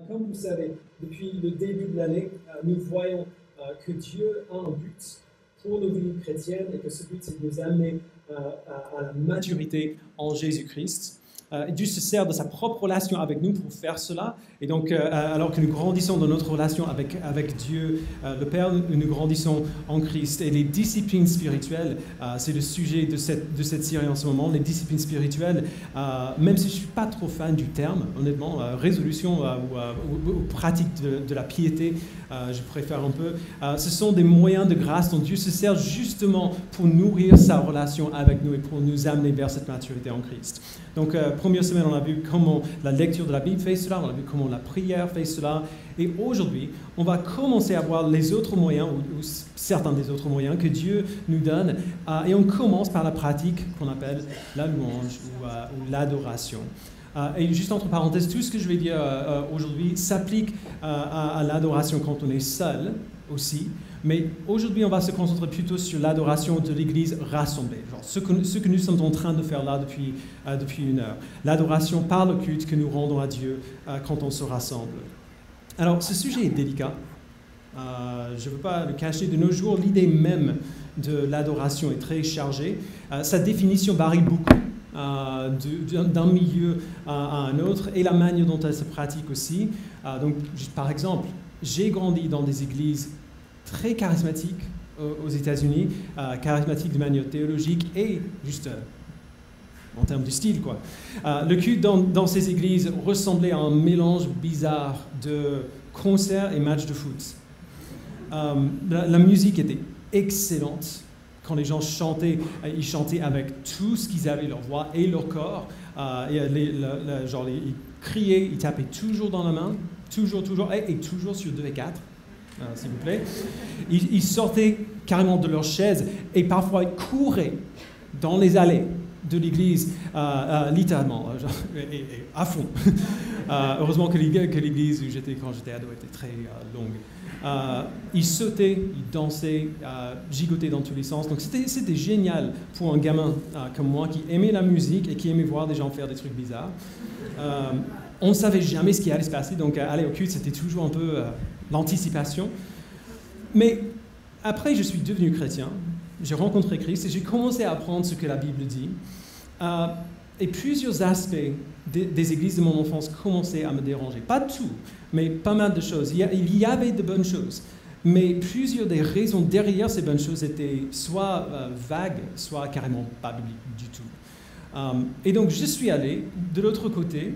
Comme vous savez, depuis le début de l'année, nous voyons que Dieu a un but pour nos vies chrétiennes et que ce but, c'est de nous amener à la maturité en Jésus-Christ. Dieu se sert de sa propre relation avec nous pour faire cela. Et donc, alors que nous grandissons dans notre relation avec Dieu, le Père, nous grandissons en Christ. Et les disciplines spirituelles, c'est le sujet de cette série en ce moment. Les disciplines spirituelles, même si je ne suis pas trop fan du terme, honnêtement, résolution ou pratique de la piété, je préfère un peu. Ce sont des moyens de grâce dont Dieu se sert justement pour nourrir sa relation avec nous et pour nous amener vers cette maturité en Christ. Donc, première semaine, on a vu comment la lecture de la Bible fait cela, on a vu comment la prière fait cela. Et aujourd'hui, on va commencer à voir les autres moyens, ou certains des autres moyens que Dieu nous donne. Et on commence par la pratique qu'on appelle la louange ou l'adoration. Et juste entre parenthèses, tout ce que je vais dire aujourd'hui s'applique à l'adoration quand on est seul aussi. Mais aujourd'hui, on va se concentrer plutôt sur l'adoration de l'Église rassemblée, genre ce que nous sommes en train de faire là depuis une heure. L'adoration par le culte que nous rendons à Dieu quand on se rassemble. Alors, ce sujet est délicat. Je ne veux pas le cacher. De nos jours, l'idée même de l'adoration est très chargée. Sa définition varie beaucoup d'un milieu à un autre et la manière dont elle se pratique aussi. Donc, par exemple, j'ai grandi dans des églises très charismatique aux États-Unis, charismatique de manière théologique et juste en termes de style, quoi. Le culte dans ces églises ressemblait à un mélange bizarre de concerts et matchs de foot. La musique était excellente. Quand les gens chantaient, ils chantaient avec tout ce qu'ils avaient, leur voix et leur corps. Ils criaient, ils tapaient toujours dans la main, toujours, et toujours sur 2 et 4. S'il vous plaît. Ils sortaient carrément de leur chaise et parfois ils couraient dans les allées de l'église, littéralement, et à fond. Heureusement que l'église où j'étais quand j'étais ado était très longue. Ils sautaient, ils dansaient, gigotaient dans tous les sens. Donc c'était génial pour un gamin comme moi qui aimait la musique et qui aimait voir des gens faire des trucs bizarres. On ne savait jamais ce qui allait se passer, donc aller au culte, c'était toujours un peu l'anticipation. Mais après, je suis devenu chrétien, j'ai rencontré Christ et j'ai commencé à apprendre ce que la Bible dit. Et plusieurs aspects des églises de mon enfance commençaient à me déranger. Pas tout, mais pas mal de choses. Il y avait de bonnes choses, mais plusieurs des raisons derrière ces bonnes choses étaient soit vagues, soit carrément pas bibliques du tout. Et donc, je suis allé de l'autre côté.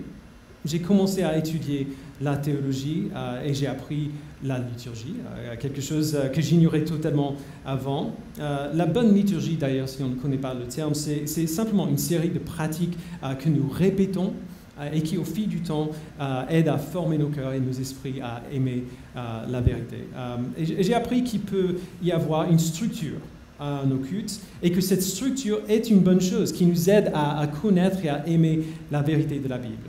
J'ai commencé à étudier la théologie et j'ai appris la liturgie, quelque chose que j'ignorais totalement avant. La bonne liturgie, d'ailleurs, si on ne connaît pas le terme, c'est simplement une série de pratiques que nous répétons et qui, au fil du temps, aident à former nos cœurs et nos esprits à aimer la vérité. Et j'ai appris qu'il peut y avoir une structure à nos cultes et que cette structure est une bonne chose qui nous aide à connaître et à aimer la vérité de la Bible.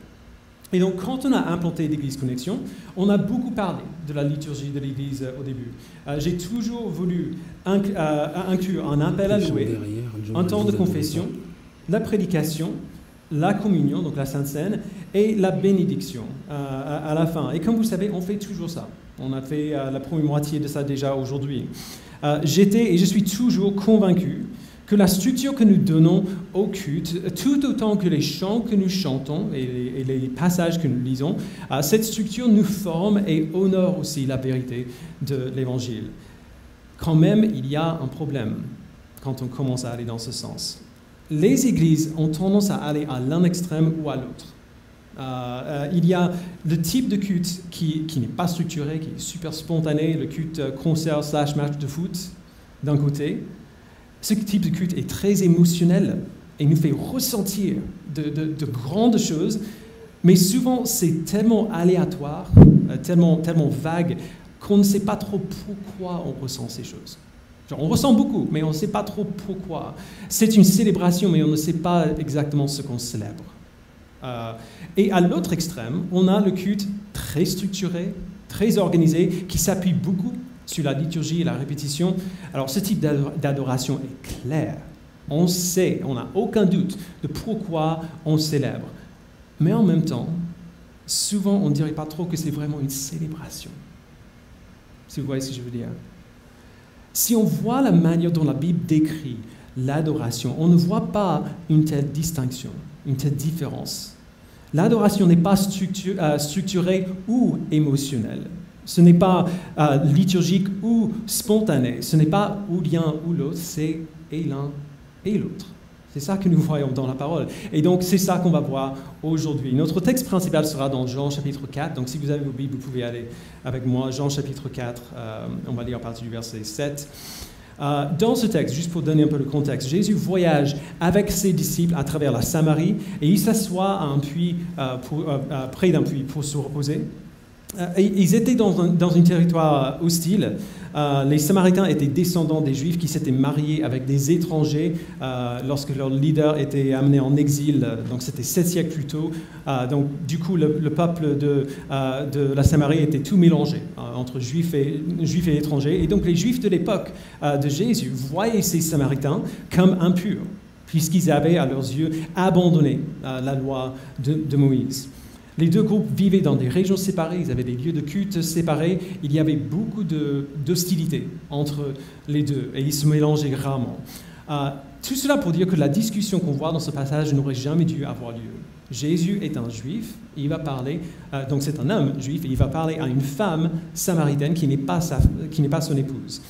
Et donc, quand on a implanté l'Église Connexion, on a beaucoup parlé de la liturgie de l'Église au début. J'ai toujours voulu inclure un appel à louer, un temps de confession, la prédication, la communion, donc la Sainte Seine, et la bénédiction à la fin. Et comme vous savez, on fait toujours ça. On a fait la première moitié de ça déjà aujourd'hui. J'étais et je suis toujours convaincu que la structure que nous donnons au culte, tout autant que les chants que nous chantons et les passages que nous lisons, cette structure nous forme et honore aussi la vérité de l'Évangile. Quand même, il y a un problème quand on commence à aller dans ce sens. Les églises ont tendance à aller à l'un extrême ou à l'autre. Il y a le type de culte qui n'est pas structuré, qui est super spontané, le culte concert/match de foot d'un côté. Ce type de culte est très émotionnel et nous fait ressentir de grandes choses, mais souvent c'est tellement aléatoire, tellement vague, qu'on ne sait pas trop pourquoi on ressent ces choses. Genre, on ressent beaucoup, mais on ne sait pas trop pourquoi. C'est une célébration, mais on ne sait pas exactement ce qu'on célèbre. Et à l'autre extrême, on a le culte très structuré, très organisé, qui s'appuie beaucoup sur la liturgie et la répétition. Alors, ce type d'adoration est clair. On sait, on n'a aucun doute de pourquoi on célèbre. Mais en même temps, souvent on ne dirait pas trop que c'est vraiment une célébration. Si vous voyez ce que je veux dire. Si on voit la manière dont la Bible décrit l'adoration, on ne voit pas une telle distinction, une telle différence. L'adoration n'est pas structurée ou émotionnelle. Ce n'est pas liturgique ou spontané. Ce n'est pas ou l'un ou l'autre, c'est et l'un et l'autre. C'est ça que nous voyons dans la parole. Et donc, c'est ça qu'on va voir aujourd'hui. Notre texte principal sera dans Jean chapitre 4. Donc, si vous avez vos Bibles, vous pouvez aller avec moi. Jean chapitre 4, on va lire à partir du verset 7. Dans ce texte, juste pour donner un peu le contexte, Jésus voyage avec ses disciples à travers la Samarie et il s'assoit à un puits, près d'un puits pour se reposer. Ils étaient dans un territoire hostile. Les Samaritains étaient descendants des Juifs qui s'étaient mariés avec des étrangers lorsque leur leader était amené en exil. Donc c'était 7 siècles plus tôt. Donc du coup, le peuple de la Samarie était tout mélangé entre Juifs et étrangers. Et donc les Juifs de l'époque de Jésus voyaient ces Samaritains comme impurs, puisqu'ils avaient à leurs yeux abandonné la loi de Moïse. Les deux groupes vivaient dans des régions séparées, ils avaient des lieux de culte séparés, il y avait beaucoup d'hostilité entre les deux et ils se mélangeaient rarement. Tout cela pour dire que la discussion qu'on voit dans ce passage n'aurait jamais dû avoir lieu. Jésus est un juif, il va parler, donc c'est un homme juif, et il va parler à une femme samaritaine qui n'est pas son épouse.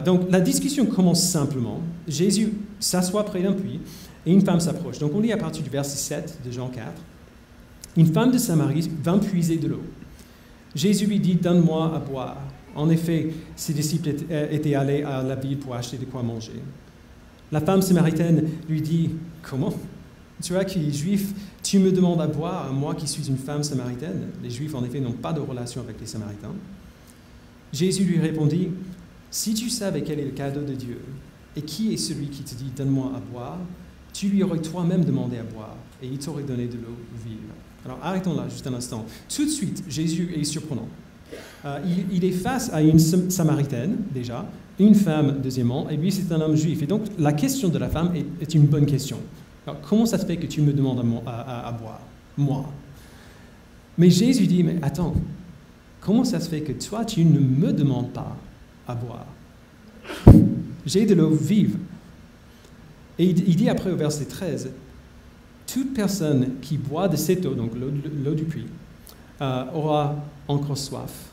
Donc la discussion commence simplement. Jésus s'assoit près d'un puits et une femme s'approche. Donc on lit à partir du verset 7 de Jean 4. Une femme de Samarie vint puiser de l'eau. Jésus lui dit, « Donne-moi à boire. » En effet, ses disciples étaient allés à la ville pour acheter de quoi manger. La femme samaritaine lui dit, « Comment? Toi qui es juif, tu me demandes à boire, moi qui suis une femme samaritaine. » Les Juifs, en effet, n'ont pas de relation avec les Samaritains. Jésus lui répondit, « Si tu savais quel est le cadeau de Dieu, et qui est celui qui te dit, « Donne-moi à boire », tu lui aurais toi-même demandé à boire, et il t'aurait donné de l'eau vive. » Alors arrêtons là juste un instant. Tout de suite, Jésus est surprenant. Il est face à une Samaritaine, déjà, une femme, deuxièmement, et lui, c'est un homme juif. Et donc, la question de la femme est une bonne question. Alors, comment ça se fait que tu me demandes à boire, moi? Mais Jésus dit, mais attends, comment ça se fait que toi, tu ne me demandes pas à boire? J'ai de l'eau vive. Et il dit après au verset 13, toute personne qui boit de cette eau, donc l'eau du puits, aura encore soif.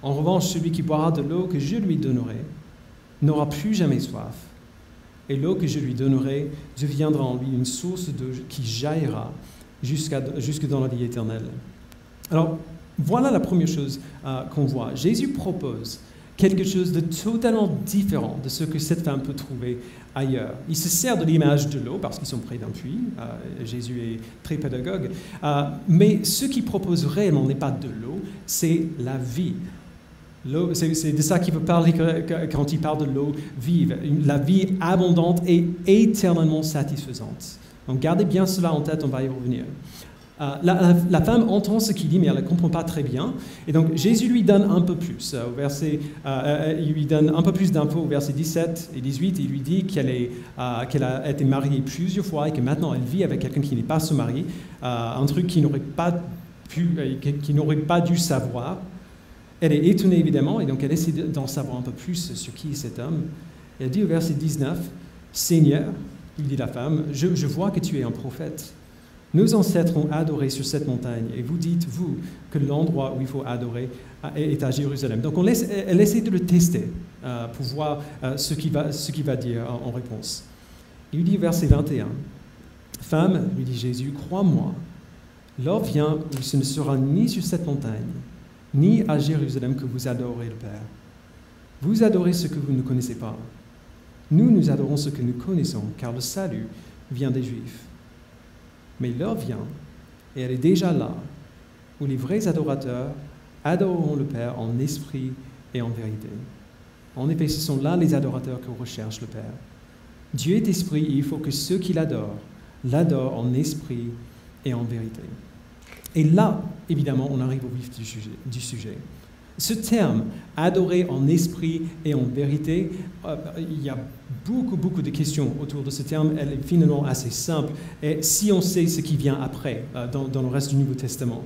En revanche, celui qui boira de l'eau que je lui donnerai n'aura plus jamais soif. Et l'eau que je lui donnerai deviendra en lui une source d'eau qui jaillira jusque dans la vie éternelle. Alors, voilà la première chose qu'on voit. Jésus propose quelque chose de totalement différent de ce que cette femme peut trouver ailleurs. Il se sert de l'image de l'eau parce qu'ils sont près d'un puits. Jésus est très pédagogue. Mais ce qu'il propose réellement n'est pas de l'eau, c'est la vie. L'eau, c'est de ça qu'il veut parler quand il parle de l'eau vive. La vie abondante et éternellement satisfaisante. Donc gardez bien cela en tête, on va y revenir. La femme entend ce qu'il dit, mais elle ne comprend pas très bien. Et donc, Jésus lui donne un peu plus. Il lui donne un peu plus d'infos au verset 17 et 18. Il lui dit qu'elle a été mariée plusieurs fois et que maintenant elle vit avec quelqu'un qui n'est pas son mari. Un truc qu'il n'aurait pas dû savoir. Elle est étonnée, évidemment, et donc elle essaie d'en savoir un peu plus sur qui est cet homme. Elle dit au verset 19, « Seigneur, il dit la femme, je vois que tu es un prophète. Nos ancêtres ont adoré sur cette montagne, et vous dites, vous, que l'endroit où il faut adorer est à Jérusalem. » Donc elle essaie de le tester pour voir ce qu'il va dire en réponse. Il lui dit, verset 21, « Femme, lui dit Jésus, crois-moi, l'heure vient où ce ne sera ni sur cette montagne, ni à Jérusalem que vous adorez le Père. Vous adorez ce que vous ne connaissez pas. Nous adorons ce que nous connaissons, car le salut vient des Juifs. Mais l'heure vient, et elle est déjà là, où les vrais adorateurs adoreront le Père en esprit et en vérité. En effet, ce sont là les adorateurs que recherche le Père. Dieu est esprit, et il faut que ceux qui l'adorent en esprit et en vérité. Et là, évidemment, on arrive au vif du sujet. Ce terme, adorer en esprit et en vérité, il y a beaucoup de questions autour de ce terme. Elle est finalement assez simple. Et si on sait ce qui vient après, dans le reste du Nouveau Testament.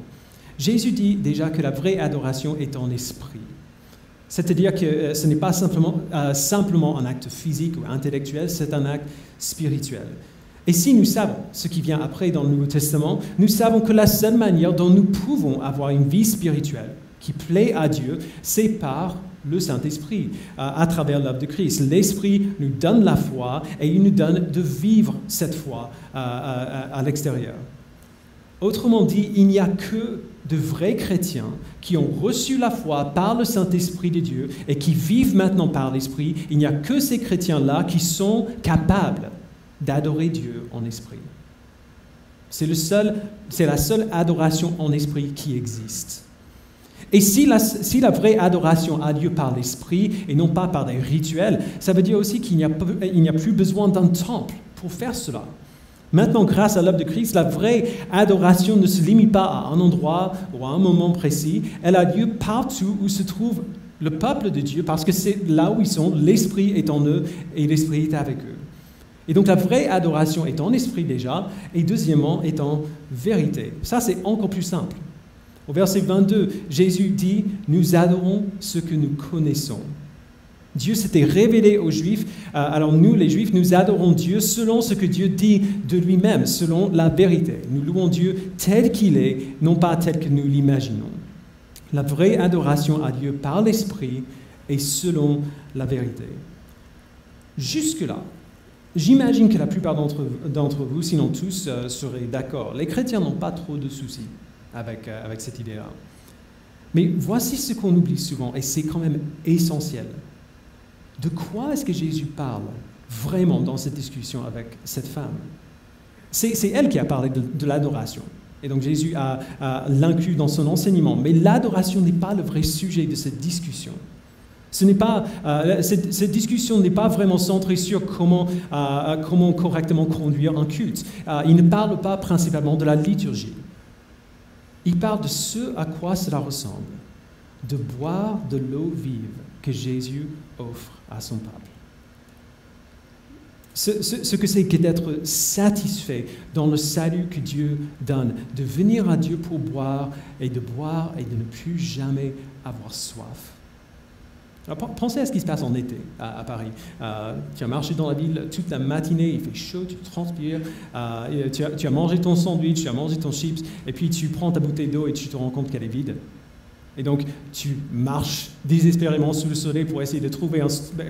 Jésus dit déjà que la vraie adoration est en esprit. C'est-à-dire que ce n'est pas simplement un acte physique ou intellectuel, c'est un acte spirituel. Et si nous savons ce qui vient après dans le Nouveau Testament, nous savons que la seule manière dont nous pouvons avoir une vie spirituelle qui plaît à Dieu, c'est par le Saint-Esprit, à travers l'œuvre de Christ. L'Esprit nous donne la foi et il nous donne de vivre cette foi à l'extérieur. Autrement dit, il n'y a que de vrais chrétiens qui ont reçu la foi par le Saint-Esprit de Dieu et qui vivent maintenant par l'Esprit. Il n'y a que ces chrétiens-là qui sont capables d'adorer Dieu en esprit. C'est la seule adoration en esprit qui existe. Et si la vraie adoration a lieu par l'esprit et non pas par des rituels, ça veut dire aussi qu'il n'y a plus besoin d'un temple pour faire cela. Maintenant, grâce à l'œuvre de Christ, la vraie adoration ne se limite pas à un endroit ou à un moment précis. Elle a lieu partout où se trouve le peuple de Dieu, parce que c'est là où ils sont, l'Esprit est en eux et l'Esprit est avec eux. Et donc la vraie adoration est en esprit déjà, et deuxièmement est en vérité. Ça, c'est encore plus simple. Au verset 22, Jésus dit « Nous adorons ce que nous connaissons ». Dieu s'était révélé aux Juifs, alors nous, les Juifs, nous adorons Dieu selon ce que Dieu dit de lui-même, selon la vérité. Nous louons Dieu tel qu'il est, non pas tel que nous l'imaginons. La vraie adoration a lieu par l'Esprit et selon la vérité. Jusque-là, j'imagine que la plupart d'entre vous, sinon tous, seraient d'accord. Les chrétiens n'ont pas trop de soucis avec cette idée-là. Mais voici ce qu'on oublie souvent, et c'est quand même essentiel. De quoi est-ce que Jésus parle vraiment dans cette discussion avec cette femme? C'est elle qui a parlé de l'adoration. Et donc Jésus a l'inclus dans son enseignement. Mais l'adoration n'est pas le vrai sujet de cette discussion. Cette discussion n'est pas vraiment centrée sur comment correctement conduire un culte. Il ne parle pas principalement de la liturgie. Il parle de ce à quoi cela ressemble, de boire de l'eau vive que Jésus offre à son peuple. Ce que c'est que d'être satisfait dans le salut que Dieu donne, de venir à Dieu pour boire et de ne plus jamais avoir soif. Alors, pensez à ce qui se passe en été à Paris. Tu as marché dans la ville toute la matinée, il fait chaud, tu transpires, tu as mangé ton sandwich, tu as mangé ton chips, et puis tu prends ta bouteille d'eau et tu te rends compte qu'elle est vide. Et donc, tu marches désespérément sous le soleil pour essayer de trouver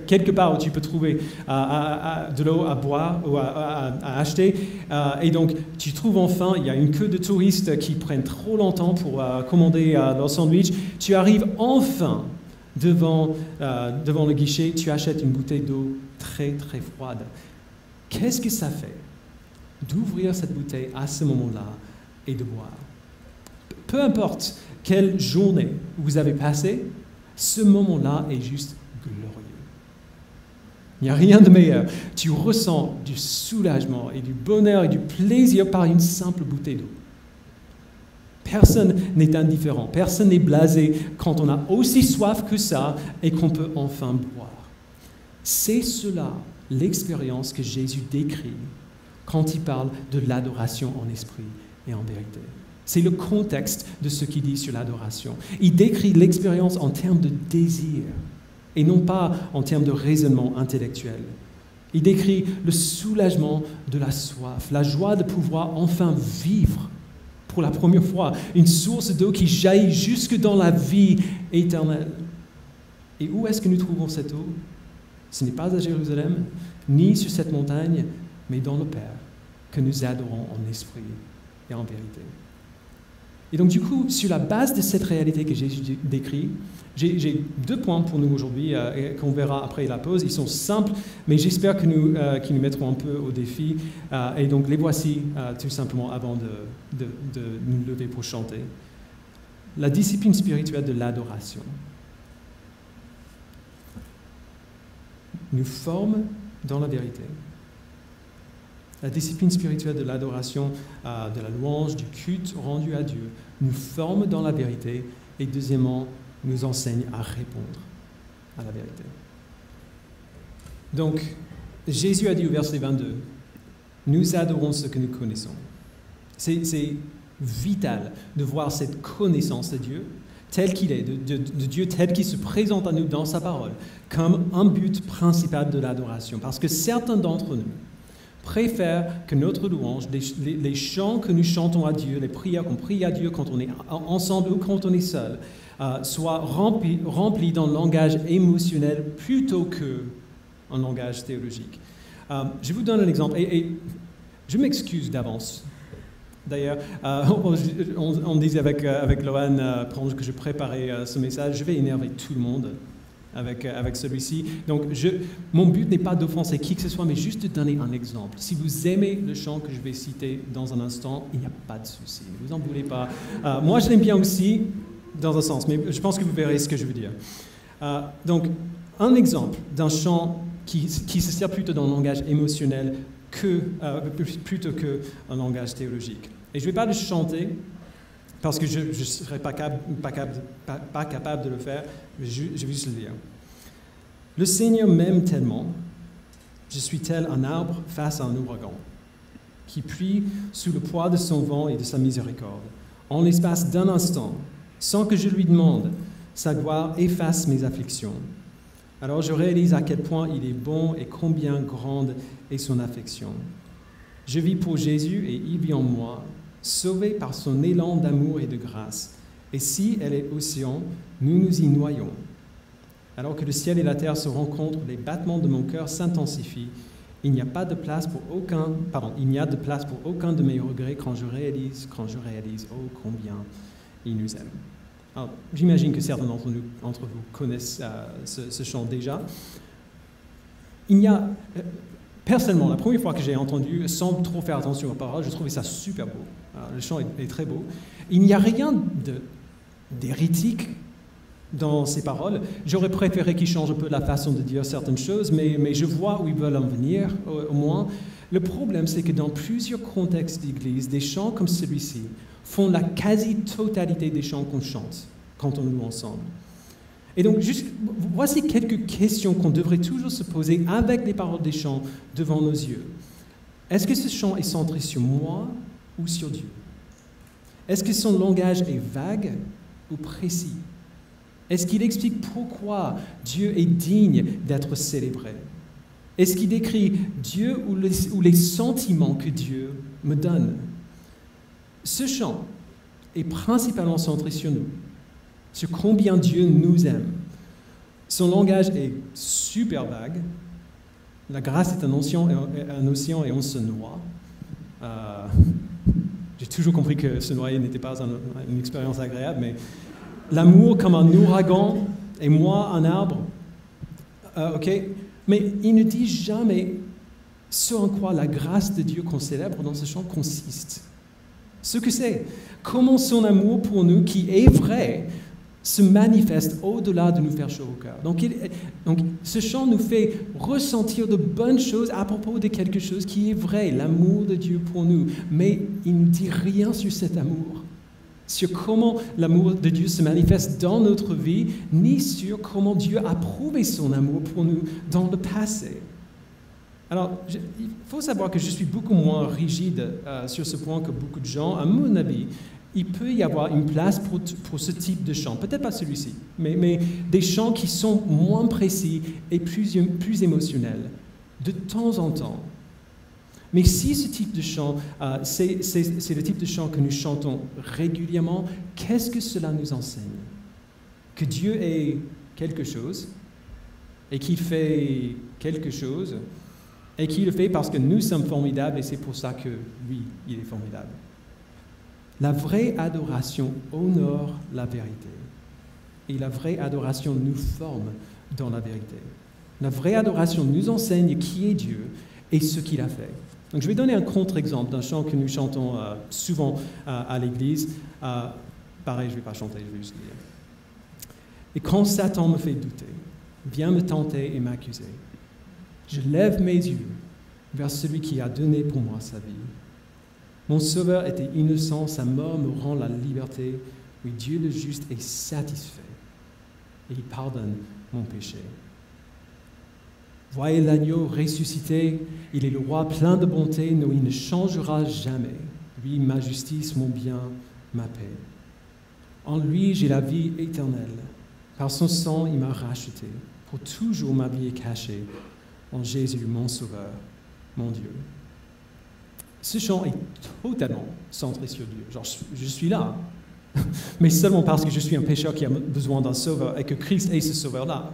quelque part où tu peux trouver de l'eau à boire ou à acheter. Et donc, tu trouves enfin, il y a une queue de touristes qui prennent trop longtemps pour commander leur sandwich. Tu arrives enfin devant le guichet, tu achètes une bouteille d'eau très, très froide. Qu'est-ce que ça fait d'ouvrir cette bouteille à ce moment-là et de boire? Peu importe quelle journée vous avez passée, ce moment-là est juste glorieux. Il n'y a rien de meilleur. Tu ressens du soulagement et du bonheur et du plaisir par une simple bouteille d'eau. Personne n'est indifférent, personne n'est blasé quand on a aussi soif que ça et qu'on peut enfin boire. C'est cela, l'expérience que Jésus décrit quand il parle de l'adoration en esprit et en vérité. C'est le contexte de ce qu'il dit sur l'adoration. Il décrit l'expérience en termes de désir et non pas en termes de raisonnement intellectuel. Il décrit le soulagement de la soif, la joie de pouvoir enfin vivre pour la première fois, une source d'eau qui jaillit jusque dans la vie éternelle. Et où est-ce que nous trouvons cette eau? Ce n'est pas à Jérusalem, ni sur cette montagne, mais dans le Père, que nous adorons en esprit et en vérité. Et donc du coup, sur la base de cette réalité que Jésus décrit, j'ai 2 points pour nous aujourd'hui qu'on verra après la pause. Ils sont simples, mais j'espère qu'ils nous mettront un peu au défi. Et donc les voici tout simplement avant de nous lever pour chanter. La discipline spirituelle de l'adoration nous forme dans la vérité. La discipline spirituelle de l'adoration, de la louange, du culte rendu à Dieu, nous forme dans la vérité et deuxièmement, nous enseigne à répondre à la vérité. Donc, Jésus a dit au verset 22, « Nous adorons ce que nous connaissons ». C'est vital de voir cette connaissance de Dieu tel qu'il est, de Dieu tel qu'il se présente à nous dans sa parole, comme un but principal de l'adoration. Parce que certains d'entre nous préfèrent que notre louange, les chants que nous chantons à Dieu, les prières qu'on prie à Dieu quand on est ensemble ou quand on est seul, soient remplis d'un langage émotionnel plutôt qu'un langage théologique. Je vous donne un exemple, et je m'excuse d'avance. D'ailleurs, on disait avec Lohan, pendant que je préparais ce message, je vais énerver tout le monde avec celui-ci. Donc, mon but n'est pas d'offenser qui que ce soit, mais juste de donner un exemple. Si vous aimez le chant que je vais citer dans un instant, il n'y a pas de souci, ne vous en voulez pas. Moi, je l'aime bien aussi, dans un sens, mais je pense que vous verrez ce que je veux dire. Donc, un exemple d'un chant qui se sert plutôt dans le langage émotionnel plutôt qu'un langage théologique. Et je ne vais pas le chanter, parce que je ne serais pas capable de le faire, mais je vais juste le dire. Le Seigneur m'aime tellement, je suis tel un arbre face à un ouragan, qui plie sous le poids de son vent et de sa miséricorde. En l'espace d'un instant, sans que je lui demande, sa gloire efface mes afflictions. Alors je réalise à quel point il est bon et combien grande est son affection. Je vis pour Jésus et il vit en moi, sauvé par son élan d'amour et de grâce. Et si elle est océan, nous nous y noyons. Alors que le ciel et la terre se rencontrent, les battements de mon cœur s'intensifient. Il n'y a de place pour aucun de mes regrets quand je réalise, oh combien il nous aime. Alors, j'imagine que certains d'entre vous connaissent ce chant déjà. Personnellement, la première fois que j'ai entendu, sans trop faire attention aux paroles, je trouvais ça super beau. Le chant est très beau. Il n'y a rien d'hérétique dans ces paroles. J'aurais préféré qu'ils changent un peu la façon de dire certaines choses, mais je vois où ils veulent en venir, au moins. Le problème, c'est que dans plusieurs contextes d'église, des chants comme celui-ci font la quasi-totalité des chants qu'on chante quand on loue ensemble. Et donc, voici quelques questions qu'on devrait toujours se poser avec les paroles des chants devant nos yeux. Est-ce que ce chant est centré sur moi ou sur Dieu? Est-ce que son langage est vague ou précis? Est-ce qu'il explique pourquoi Dieu est digne d'être célébré? Est-ce qu'il décrit Dieu ou les sentiments que Dieu me donne? Ce chant est principalement centré sur nous, sur combien Dieu nous aime. Son langage est super vague. La grâce est un océan et on se noie. J'ai toujours compris que se noyer n'était pas une expérience agréable, mais l'amour comme un ouragan et moi un arbre, ok. Mais il ne dit jamais ce en quoi la grâce de Dieu qu'on célèbre dans ce chant consiste. Ce que c'est, comment son amour pour nous, qui est vrai, se manifeste au-delà de nous faire chaud au cœur. Donc ce chant nous fait ressentir de bonnes choses à propos de quelque chose qui est vrai, l'amour de Dieu pour nous. Mais il ne dit rien sur cet amour, sur comment l'amour de Dieu se manifeste dans notre vie, ni sur comment Dieu a prouvé son amour pour nous dans le passé. Alors, il faut savoir que je suis beaucoup moins rigide sur ce point que beaucoup de gens. À mon avis, il peut y avoir une place pour ce type de chant. Peut-être pas celui-ci, mais des chants qui sont moins précis et plus émotionnels, de temps en temps. Mais si ce type de chant, c'est le type de chant que nous chantons régulièrement, qu'est-ce que cela nous enseigne? Que Dieu est quelque chose et qu'il fait quelque chose et qu'il le fait parce que nous sommes formidables et c'est pour ça que lui, il est formidable. La vraie adoration honore la vérité et la vraie adoration nous forme dans la vérité. La vraie adoration nous enseigne qui est Dieu et ce qu'il a fait. Donc, je vais donner un contre-exemple d'un chant que nous chantons souvent à l'église. Pareil, je ne vais pas chanter, je vais juste lire. Et quand Satan me fait douter, vient me tenter et m'accuser, je lève mes yeux vers celui qui a donné pour moi sa vie. Mon sauveur était innocent, sa mort me rend la liberté. Oui, Dieu le juste est satisfait et il pardonne mon péché. Voyez l'agneau ressuscité, il est le roi plein de bonté, non, il ne changera jamais. Lui, ma justice, mon bien, ma paix. En lui, j'ai la vie éternelle. Par son sang, il m'a racheté. Pour toujours, ma vie est cachée en Jésus, mon Sauveur, mon Dieu. Ce chant est totalement centré sur Dieu. Genre, je suis là, mais seulement parce que je suis un pécheur qui a besoin d'un sauveur et que Christ est ce sauveur-là.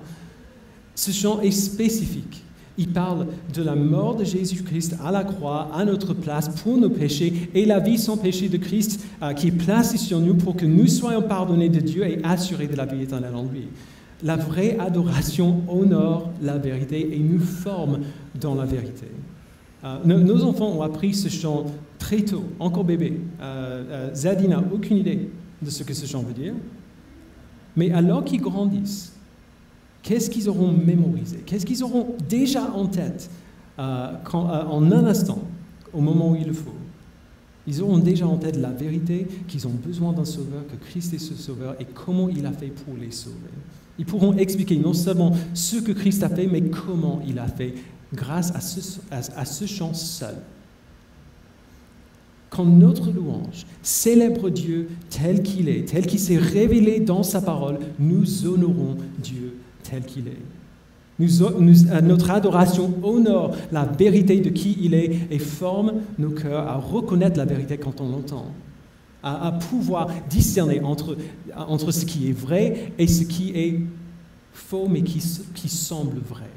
Ce chant est spécifique. Il parle de la mort de Jésus-Christ à la croix, à notre place, pour nos péchés, et la vie sans péché de Christ qui est placée sur nous pour que nous soyons pardonnés de Dieu et assurés de la vie éternelle en lui. La vraie adoration honore la vérité et nous forme dans la vérité. Nos enfants ont appris ce chant très tôt, encore bébé. Zadie n'a aucune idée de ce que ce chant veut dire. Mais alors qu'ils grandissent, qu'est-ce qu'ils auront mémorisé? Qu'est-ce qu'ils auront déjà en tête en un instant, au moment où il le faut? Ils auront déjà en tête la vérité, qu'ils ont besoin d'un sauveur, que Christ est ce sauveur et comment il a fait pour les sauver. Ils pourront expliquer non seulement ce que Christ a fait, mais comment il a fait grâce à ce chant seul. Quand notre louange célèbre Dieu tel qu'il est, tel qu'il s'est révélé dans sa parole, nous honorons Dieu tel qu'il est. Notre adoration honore la vérité de qui il est et forme nos cœurs à reconnaître la vérité quand on l'entend, à pouvoir discerner entre ce qui est vrai et ce qui est faux mais qui semble vrai.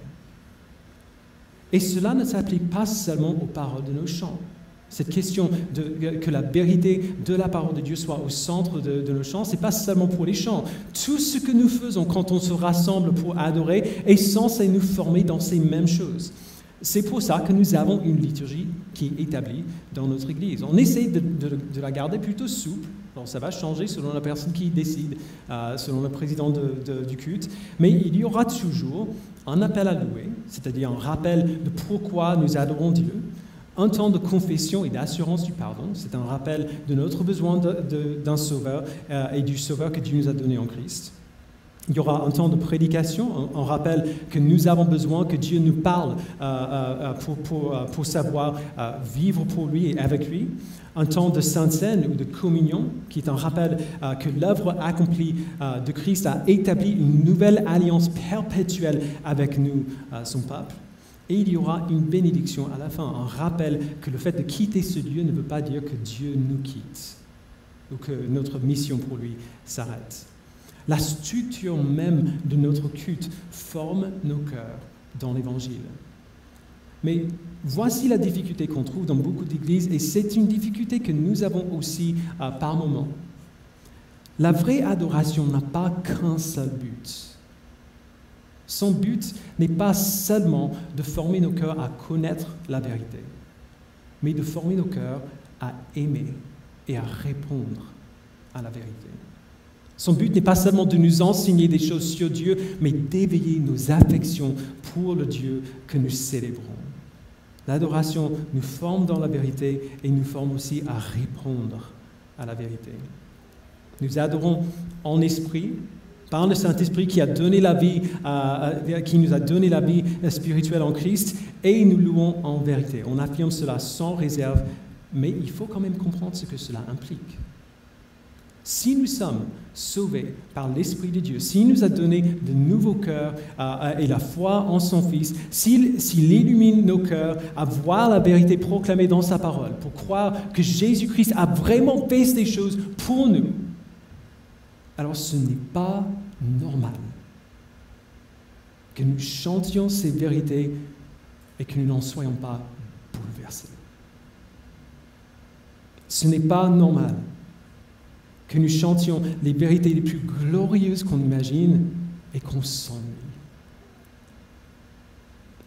Et cela ne s'applique pas seulement aux paroles de nos chants. Cette question que la vérité de la parole de Dieu soit au centre de nos chants, ce n'est pas seulement pour les chants. Tout ce que nous faisons quand on se rassemble pour adorer est censé nous former dans ces mêmes choses. C'est pour ça que nous avons une liturgie qui est établie dans notre Église. On essaie de la garder plutôt souple. Alors, ça va changer selon la personne qui décide, selon le président du culte, mais il y aura toujours un appel à louer, c'est-à-dire un rappel de pourquoi nous adorons Dieu, un temps de confession et d'assurance du pardon, c'est un rappel de notre besoin d'un sauveur et du sauveur que Dieu nous a donné en Christ. Il y aura un temps de prédication, un rappel que nous avons besoin que Dieu nous parle pour savoir vivre pour lui et avec lui. Un temps de Sainte Seine ou de communion, qui est un rappel que l'œuvre accomplie de Christ a établi une nouvelle alliance perpétuelle avec nous, son peuple. Et il y aura une bénédiction à la fin, un rappel que le fait de quitter ce Dieu ne veut pas dire que Dieu nous quitte ou que notre mission pour lui s'arrête. La structure même de notre culte forme nos cœurs dans l'Évangile. Mais voici la difficulté qu'on trouve dans beaucoup d'églises, et c'est une difficulté que nous avons aussi par moments. La vraie adoration n'a pas qu'un seul but. Son but n'est pas seulement de former nos cœurs à connaître la vérité, mais de former nos cœurs à aimer et à répondre à la vérité. Son but n'est pas seulement de nous enseigner des choses sur Dieu, mais d'éveiller nos affections pour le Dieu que nous célébrons. L'adoration nous forme dans la vérité et nous forme aussi à répondre à la vérité. Nous adorons en esprit, par le Saint-Esprit qui a donné la vie, qui nous a donné la vie spirituelle en Christ, et nous louons en vérité. On affirme cela sans réserve, mais il faut quand même comprendre ce que cela implique. Si nous sommes sauvés par l'Esprit de Dieu, s'il nous a donné de nouveaux cœurs et la foi en son Fils, s'il illumine nos cœurs à voir la vérité proclamée dans sa parole, pour croire que Jésus-Christ a vraiment fait ces choses pour nous, alors ce n'est pas normal que nous chantions ces vérités et que nous n'en soyons pas bouleversés. Ce n'est pas normal que nous chantions les vérités les plus glorieuses qu'on imagine et qu'on s'ennuie.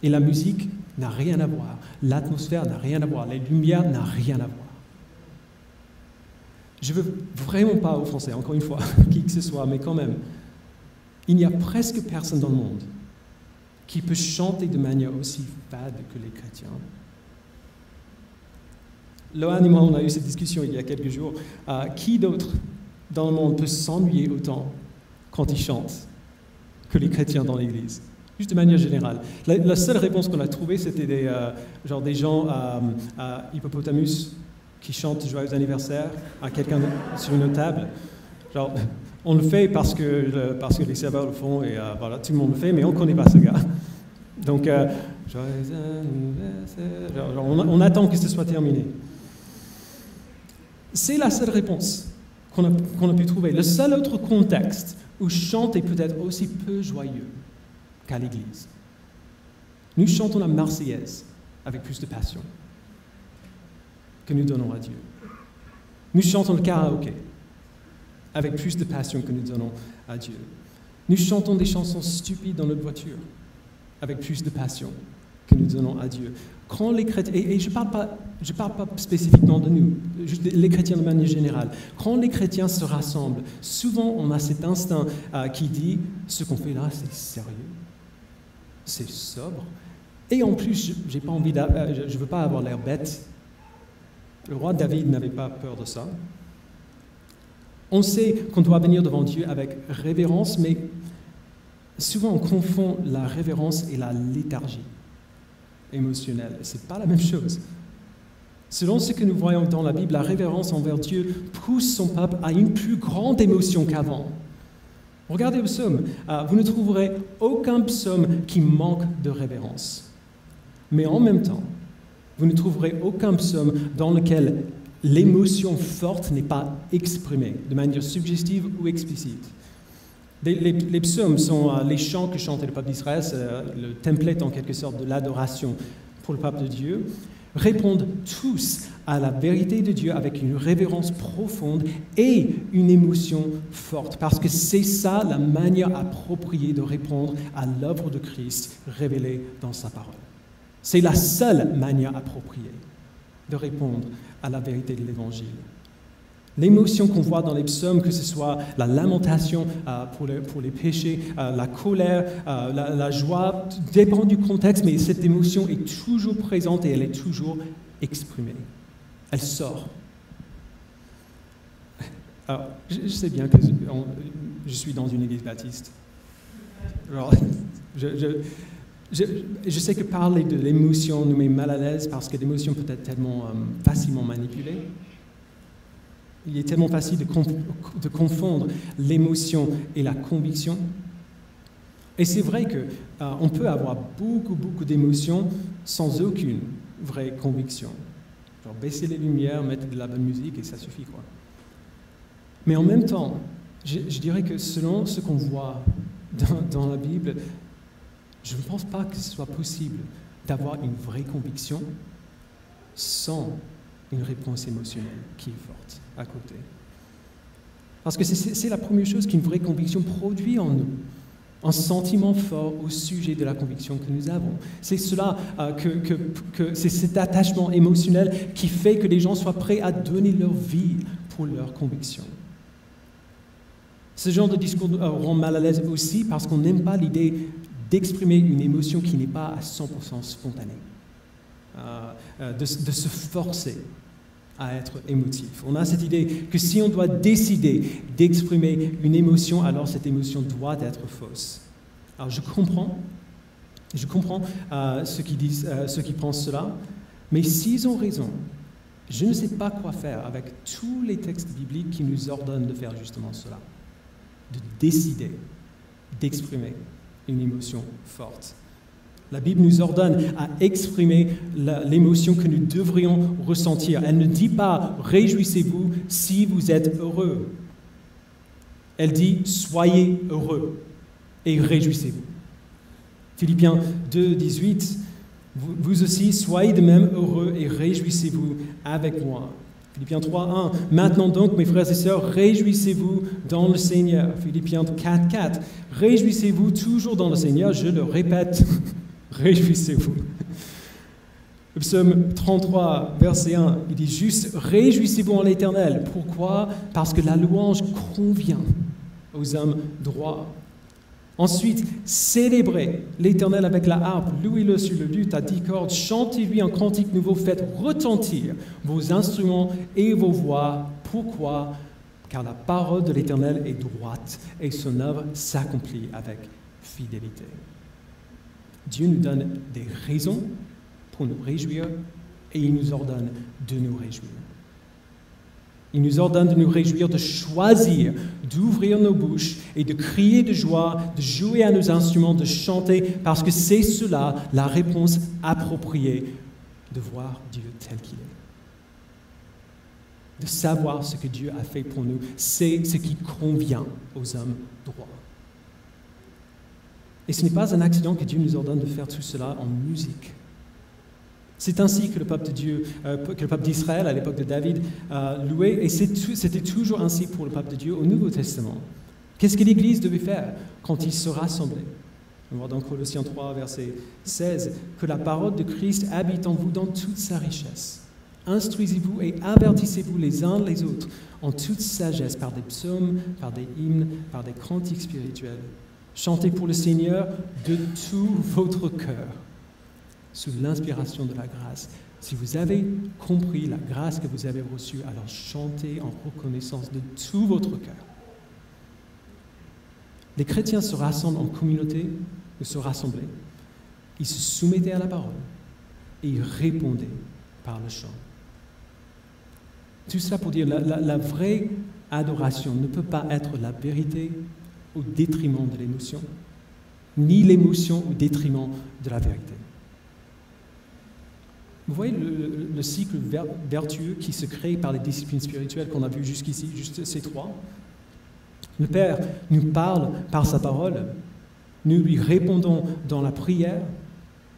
Et la musique n'a rien à voir, l'atmosphère n'a rien à voir, les lumières n'ont rien à voir. Je ne veux vraiment pas offenser, encore une fois, qui que ce soit, mais quand même, il n'y a presque personne dans le monde qui peut chanter de manière aussi fade que les chrétiens. Lohan et moi, on a eu cette discussion il y a quelques jours. Qui d'autre dans le monde peut s'ennuyer autant quand il chante que les chrétiens dans l'Église? Juste de manière générale. La seule réponse qu'on a trouvée, c'était des gens à Hippopotamus qui chante joyeux anniversaire à quelqu'un sur une table. Genre, on le fait parce que les serveurs le font et voilà, tout le monde le fait, mais on ne connaît pas ce gars. Donc, joyeux anniversaire. Genre, on attend que ce soit terminé. C'est la seule réponse qu'on a pu trouver. Le seul autre contexte où chanter peut être aussi peu joyeux qu'à l'église. Nous chantons la Marseillaise avec plus de passion que nous donnons à Dieu. Nous chantons le karaoké avec plus de passion que nous donnons à Dieu. Nous chantons des chansons stupides dans notre voiture avec plus de passion que nous donnons à Dieu. Quand les chrétiens, et je parle pas spécifiquement de nous, juste les chrétiens de manière générale, quand les chrétiens se rassemblent, souvent on a cet instinct qui dit « ce qu'on fait là, c'est sérieux, c'est sobre ». Et en plus, je ne veux pas avoir l'air bête. Le roi David n'avait pas peur de ça. On sait qu'on doit venir devant Dieu avec révérence, mais souvent on confond la révérence et la léthargie émotionnelle. Ce n'est pas la même chose. Selon ce que nous voyons dans la Bible, la révérence envers Dieu pousse son peuple à une plus grande émotion qu'avant. Regardez le psaume. Vous ne trouverez aucun psaume qui manque de révérence. Mais en même temps, vous ne trouverez aucun psaume dans lequel l'émotion forte n'est pas exprimée de manière suggestive ou explicite. Les psaumes sont les chants que chantait le peuple d'Israël, c'est le template en quelque sorte de l'adoration pour le peuple de Dieu, répondent tous à la vérité de Dieu avec une révérence profonde et une émotion forte, parce que c'est ça la manière appropriée de répondre à l'œuvre de Christ révélée dans sa parole. C'est la seule manière appropriée de répondre à la vérité de l'Évangile. L'émotion qu'on voit dans les psaumes, que ce soit la lamentation pour les péchés, la colère, la joie, dépend du contexte, mais cette émotion est toujours présente et elle est toujours exprimée. Elle sort. Alors, je sais bien que je suis dans une église baptiste. Alors, je sais que parler de l'émotion nous met mal à l'aise parce que l'émotion peut être tellement facilement manipulée. Il est tellement facile de confondre l'émotion et la conviction. Et c'est vrai qu'on peut avoir beaucoup d'émotions sans aucune vraie conviction. Genre baisser les lumières, mettre de la bonne musique et ça suffit, quoi. Mais en même temps, je dirais que selon ce qu'on voit dans la Bible, je ne pense pas que ce soit possible d'avoir une vraie conviction sans une réponse émotionnelle qui est forte à côté. Parce que c'est la première chose qu'une vraie conviction produit en nous, un sentiment fort au sujet de la conviction que nous avons. C'est cela, c'est cet attachement émotionnel qui fait que les gens soient prêts à donner leur vie pour leur conviction. Ce genre de discours rend mal à l'aise aussi parce qu'on n'aime pas l'idée d'exprimer une émotion qui n'est pas à 100% spontanée, de se forcer à être émotif. On a cette idée que si on doit décider d'exprimer une émotion, alors cette émotion doit être fausse. Alors je comprends ceux qui pensent cela, mais s'ils ont raison, je ne sais pas quoi faire avec tous les textes bibliques qui nous ordonnent de faire justement cela, de décider d'exprimer une émotion forte. La Bible nous ordonne à exprimer l'émotion que nous devrions ressentir. Elle ne dit pas « réjouissez-vous si vous êtes heureux ». Elle dit « soyez heureux et réjouissez-vous ». Philippiens 2, 18, « Vous aussi, soyez de même heureux et réjouissez-vous avec moi ». Philippiens 3, 1, « Maintenant donc, mes frères et sœurs, réjouissez-vous dans le Seigneur ». Philippiens 4, 4, « Réjouissez-vous toujours dans le Seigneur », je le répète, réjouissez-vous. Le psaume 33, verset 1, il dit juste « Réjouissez-vous en l'Éternel ». Pourquoi ? Parce que la louange convient aux hommes droits. Ensuite, célébrez l'Éternel avec la harpe, louez-le sur le luth à 10 cordes, chantez-lui un cantique nouveau, faites retentir vos instruments et vos voix. Pourquoi ? Car la parole de l'Éternel est droite et son œuvre s'accomplit avec fidélité. Dieu nous donne des raisons pour nous réjouir et il nous ordonne de nous réjouir. Il nous ordonne de nous réjouir, de choisir, d'ouvrir nos bouches et de crier de joie, de jouer à nos instruments, de chanter, parce que c'est cela la réponse appropriée de voir Dieu tel qu'il est. De savoir ce que Dieu a fait pour nous, c'est ce qui convient aux hommes droits. Et ce n'est pas un accident que Dieu nous ordonne de faire tout cela en musique. C'est ainsi que le peuple de Dieu, que le peuple d'Israël à l'époque de David louait, et c'était toujours ainsi pour le peuple de Dieu au Nouveau Testament. Qu'est-ce que l'Église devait faire quand il se rassemblait? On voit dans Colossiens 3, verset 16, que la parole de Christ habite en vous dans toute sa richesse. Instruisez-vous et avertissez-vous les uns les autres en toute sagesse par des psaumes, par des hymnes, par des cantiques spirituels. Chantez pour le Seigneur de tout votre cœur, sous l'inspiration de la grâce. Si vous avez compris la grâce que vous avez reçue, alors chantez en reconnaissance de tout votre cœur. Les chrétiens se rassemblent en communauté, ou se rassemblaient. Ils se soumettaient à la parole et ils répondaient par le chant. Tout cela pour dire la vraie adoration ne peut pas être la vérité au détriment de l'émotion, ni l'émotion au détriment de la vérité. Vous voyez le cycle vertueux qui se crée par les disciplines spirituelles qu'on a vues jusqu'ici, juste ces trois. Le Père nous parle par sa parole, nous lui répondons dans la prière.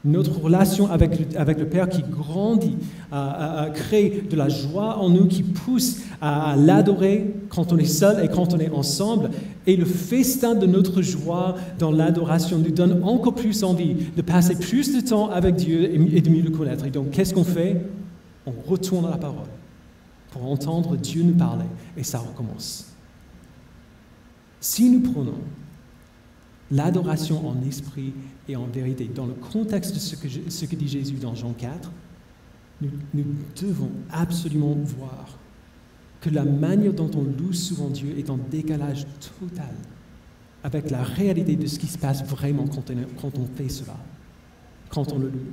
Notre relation avec le Père qui grandit, crée de la joie en nous, qui pousse à l'adorer quand on est seul et quand on est ensemble. Et le festin de notre joie dans l'adoration nous donne encore plus envie de passer plus de temps avec Dieu et de mieux le connaître. Et donc, qu'est-ce qu'on fait? On retourne à la parole pour entendre Dieu nous parler et ça recommence. Si nous prenons l'adoration en esprit et en vérité, dans le contexte de ce que dit Jésus dans Jean 4, nous devons absolument voir que la manière dont on loue souvent Dieu est en décalage total avec la réalité de ce qui se passe vraiment quand on fait cela, quand on le loue.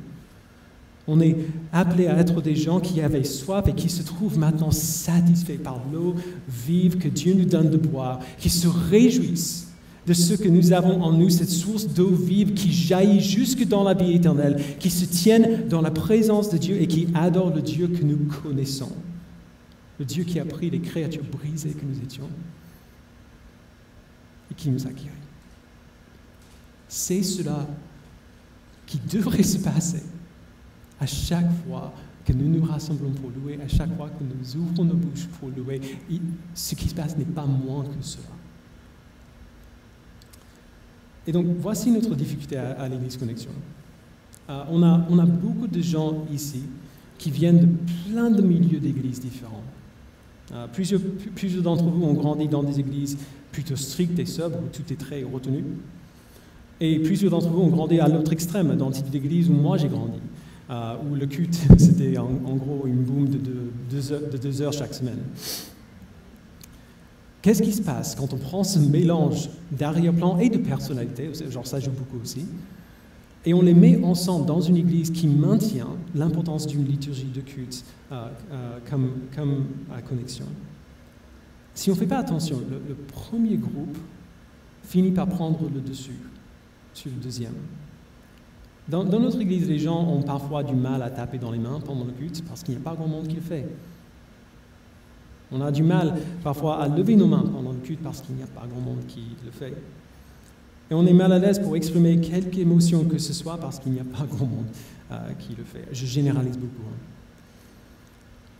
On est appelé à être des gens qui avaient soif et qui se trouvent maintenant satisfaits par l'eau vive que Dieu nous donne de boire, qui se réjouissent de ce que nous avons en nous, cette source d'eau vive qui jaillit jusque dans la vie éternelle, qui se tiennent dans la présence de Dieu et qui adorent le Dieu que nous connaissons, le Dieu qui a pris les créatures brisées que nous étions et qui nous a guéris. C'est cela qui devrait se passer à chaque fois que nous nous rassemblons pour louer, à chaque fois que nous ouvrons nos bouches pour louer. Ce qui se passe n'est pas moins que cela. Et donc, voici notre difficulté à l'Église Connexion. On a beaucoup de gens ici qui viennent de plein de milieux d'églises différents. Plusieurs d'entre vous ont grandi dans des églises plutôt strictes et sobres, où tout est très retenu. Et plusieurs d'entre vous ont grandi à l'autre extrême, dans le type d'église où moi j'ai grandi, où le culte, c'était en gros une boom de 2 heures chaque semaine. Qu'est-ce qui se passe quand on prend ce mélange d'arrière-plan et de personnalité, genre ça joue beaucoup aussi, et on les met ensemble dans une église qui maintient l'importance d'une liturgie de culte comme à Connexion? Si on ne fait pas attention, le premier groupe finit par prendre le dessus sur le deuxième. Dans notre église, les gens ont parfois du mal à taper dans les mains pendant le culte parce qu'il n'y a pas grand monde qui le fait. On a du mal parfois à lever nos mains pendant le culte parce qu'il n'y a pas grand monde qui le fait. Et on est mal à l'aise pour exprimer quelque émotion que ce soit parce qu'il n'y a pas grand monde qui le fait. Je généralise beaucoup.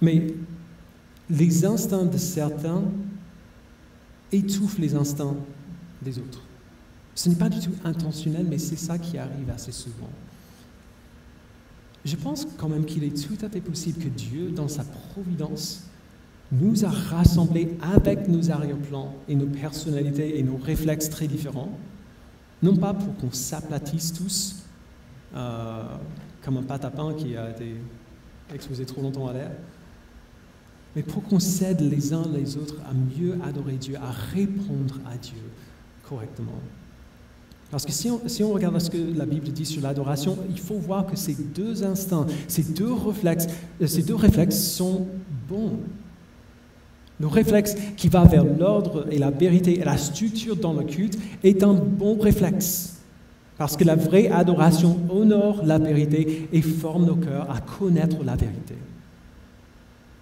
Mais les instincts de certains étouffent les instincts des autres. Ce n'est pas du tout intentionnel, mais c'est ça qui arrive assez souvent. Je pense quand même qu'il est tout à fait possible que Dieu, dans sa providence, nous a rassemblés avec nos arrière-plans et nos personnalités et nos réflexes très différents, non pas pour qu'on s'aplatisse tous comme un pâte à pain qui a été exposé trop longtemps à l'air, mais pour qu'on s'aide les uns les autres à mieux adorer Dieu, à répondre à Dieu correctement. Parce que si on regarde ce que la Bible dit sur l'adoration, il faut voir que ces deux instincts, ces deux réflexes sont bons. Le réflexe qui va vers l'ordre et la vérité et la structure dans le culte est un bon réflexe. Parce que la vraie adoration honore la vérité et forme nos cœurs à connaître la vérité.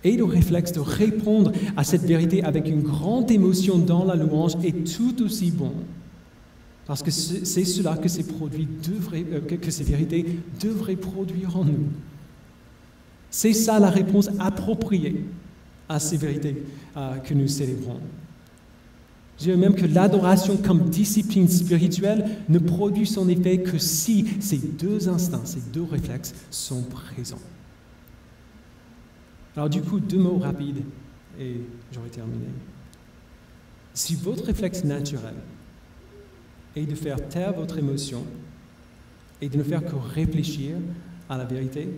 Et le réflexe de répondre à cette vérité avec une grande émotion dans la louange est tout aussi bon. Parce que c'est cela que ces vérités devraient produire en nous. C'est ça la réponse appropriée à ces vérités que nous célébrons. Je dirais même que l'adoration comme discipline spirituelle ne produit son effet que si ces deux instincts, ces deux réflexes sont présents. Alors du coup, 2 mots rapides et j'aurai terminé. Si votre réflexe naturel est de faire taire votre émotion et de ne faire que réfléchir à la vérité,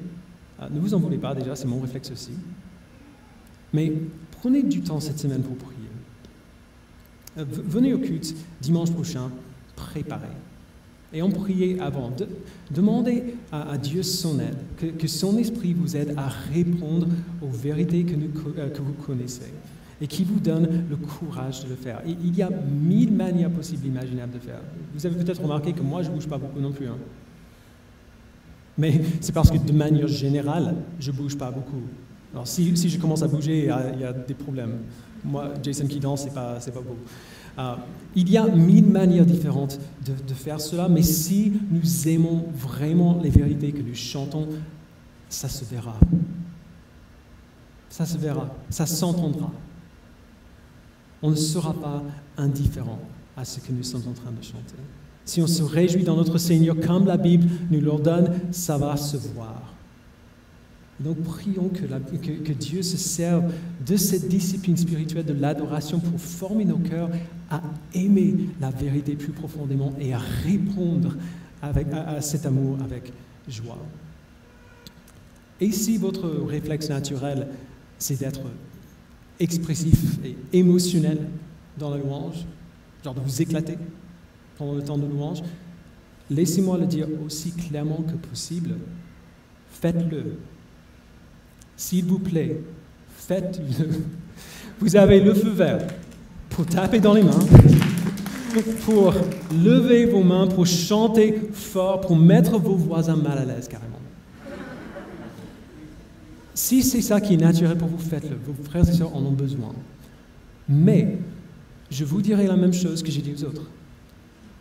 ne vous en voulez pas déjà, c'est mon réflexe aussi. Mais prenez du temps cette semaine pour prier. Venez au culte dimanche prochain, préparez. Et en priez avant. Demandez à Dieu son aide, que son esprit vous aide à répondre aux vérités que vous connaissez et qui vous donne le courage de le faire. Et il y a 1000 manières possibles, imaginables de faire. Vous avez peut-être remarqué que moi, je ne bouge pas beaucoup non plus. Mais c'est parce que de manière générale, je ne bouge pas beaucoup. Alors si je commence à bouger, il y a des problèmes. Moi, Jason qui danse, c'est pas beau. Il y a 1000 manières différentes de faire cela, mais si nous aimons vraiment les vérités que nous chantons, ça se verra. Ça se verra, ça s'entendra. On ne sera pas indifférent à ce que nous sommes en train de chanter. Si on se réjouit dans notre Seigneur comme la Bible nous l'ordonne, ça va se voir. Donc prions que Dieu se serve de cette discipline spirituelle de l'adoration pour former nos cœurs à aimer la vérité plus profondément et à répondre à cet amour avec joie. Et si votre réflexe naturel, c'est d'être expressif et émotionnel dans la louange, genre de vous éclater pendant le temps de louange, laissez-moi le dire aussi clairement que possible, faites-le. S'il vous plaît, faites-le. Vous avez le feu vert pour taper dans les mains, pour lever vos mains, pour chanter fort, pour mettre vos voisins mal à l'aise carrément. Si c'est ça qui est naturel pour vous, faites-le. Vos frères et sœurs en ont besoin. Mais je vous dirai la même chose que j'ai dit aux autres.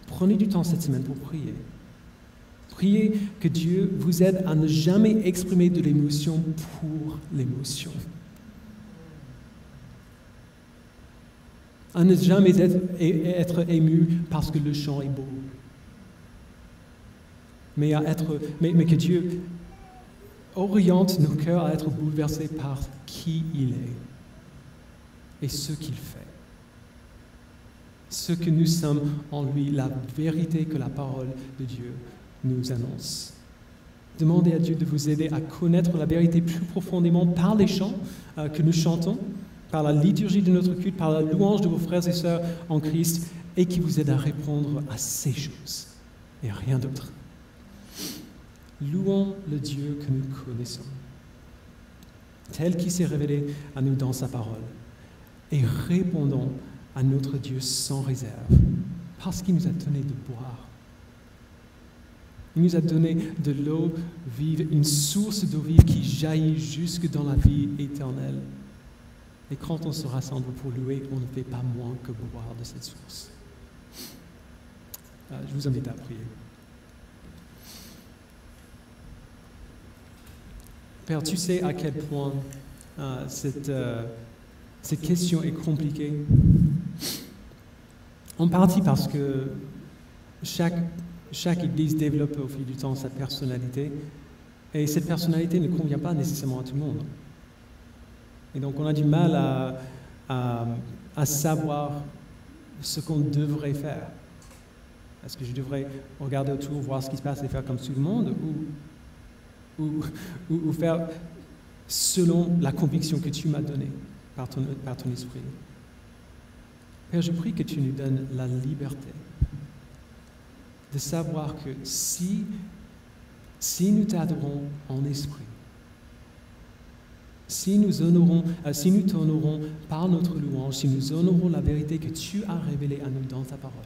Prenez du temps cette semaine pour prier. Priez que Dieu vous aide à ne jamais exprimer de l'émotion pour l'émotion. À ne jamais être ému parce que le chant est beau. Mais que Dieu oriente nos cœurs à être bouleversés par qui il est et ce qu'il fait. Ce que nous sommes en lui, la vérité que la parole de Dieu nous annonce. Demandez à Dieu de vous aider à connaître la vérité plus profondément par les chants que nous chantons, par la liturgie de notre culte, par la louange de vos frères et sœurs en Christ, et qui vous aide à répondre à ces choses et à rien d'autre. Louons le Dieu que nous connaissons, tel qu'il s'est révélé à nous dans sa parole, et répondons à notre Dieu sans réserve, parce qu'il nous a donné de boire. Il nous a donné de l'eau vive, une source d'eau vive qui jaillit jusque dans la vie éternelle. Et quand on se rassemble pour louer, on ne fait pas moins que boire de cette source. Je vous invite à prier. Père, tu sais à quel point cette question est compliquée. En partie parce que chaque église développe au fil du temps sa personnalité, et cette personnalité ne convient pas nécessairement à tout le monde. Et donc on a du mal à savoir ce qu'on devrait faire. Est-ce que je devrais regarder autour, voir ce qui se passe et faire comme tout le monde, ou faire selon la conviction que tu m'as donnée par ton esprit? Père, je prie que tu nous donnes la liberté de savoir que si nous t'adorons en esprit, Si nous t'honorons par notre louange, si nous honorons la vérité que tu as révélée à nous dans ta parole,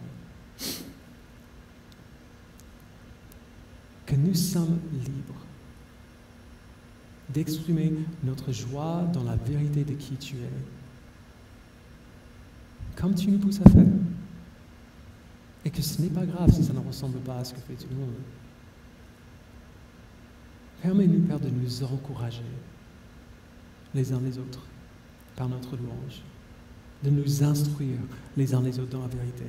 que nous sommes libres d'exprimer notre joie dans la vérité de qui tu es, comme tu nous pousses à faire. Et que ce n'est pas grave si ça ne ressemble pas à ce que fait tout le monde. Permets-nous, Père, de nous encourager les uns les autres par notre louange, de nous instruire les uns les autres dans la vérité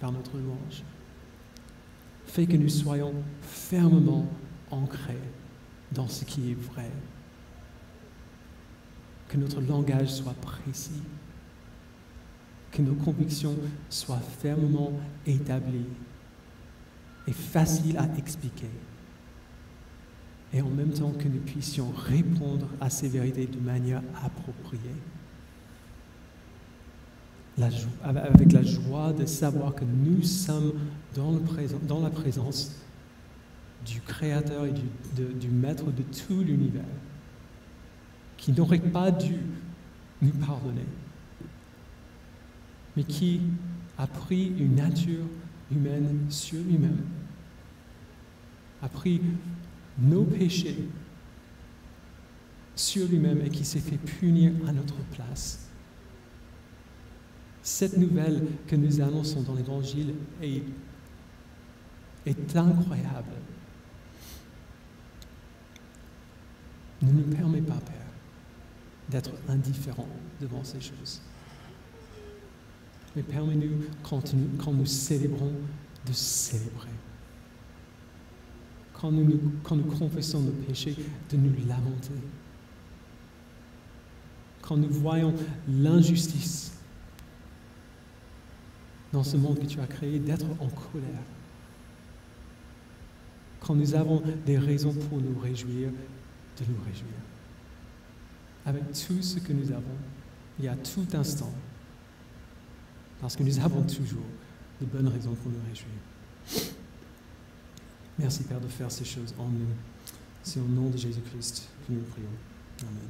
par notre louange. Fais que nous soyons fermement ancrés dans ce qui est vrai, que notre langage soit précis, que nos convictions soient fermement établies et faciles à expliquer. Et en même temps que nous puissions répondre à ces vérités de manière appropriée. Avec la joie de savoir que nous sommes dans la présence du Créateur et du Maître de tout l'univers, qui n'aurait pas dû nous pardonner, mais qui a pris une nature humaine sur lui-même, a pris nos péchés sur lui-même et qui s'est fait punir à notre place. Cette nouvelle que nous annonçons dans l'Évangile est incroyable. Ne nous permets pas, Père, d'être indifférents devant ces choses. Mais permets-nous, quand nous célébrons, de célébrer. Quand nous confessons nos péchés, de nous lamenter. Quand nous voyons l'injustice dans ce monde que tu as créé, d'être en colère. Quand nous avons des raisons pour nous réjouir, de nous réjouir. Avec tout ce que nous avons, et à tout instant, parce que nous avons toujours de bonnes raisons pour nous réjouir. Merci, Père, de faire ces choses en nous. C'est au nom de Jésus-Christ que nous prions. Amen.